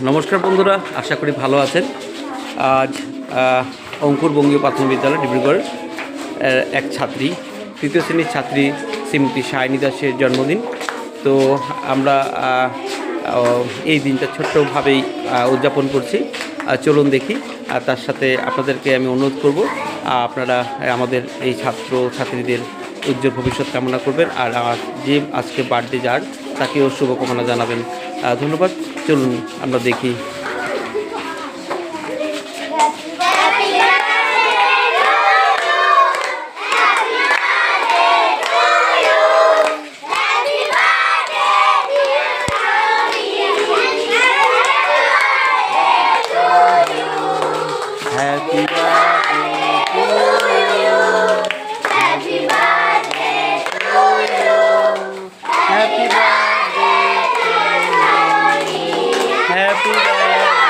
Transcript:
নমস্কার বন্ধুরা, আশা করি ভালো আছেন। আজ অঙ্কুর বঙ্গীয় প্রাথমিক বিদ্যালয় ডিব্রুগড় এক ছাত্রী, তৃতীয় শ্রেণীর ছাত্রী শ্রীমতী সায়নী দাসের জন্মদিন। তো আমরা এই দিনটা ছোট্টভাবেই উদযাপন করছি। চলুন দেখি। আর তার সাথে আপনাদেরকে আমি অনুরোধ করব, আপনারা আমাদের এই ছাত্র ছাত্রীদের উজ্জ্বল ভবিষ্যৎ কামনা করবেন। আর যে আজকে বার্থডে যার, তাকেও শুভকামনা জানাবেন। ধন্যবাদ। চলুন আমরা দেখি। Happy birthday to you. Happy birthday to you. Happy birthday to you. Happy birthday.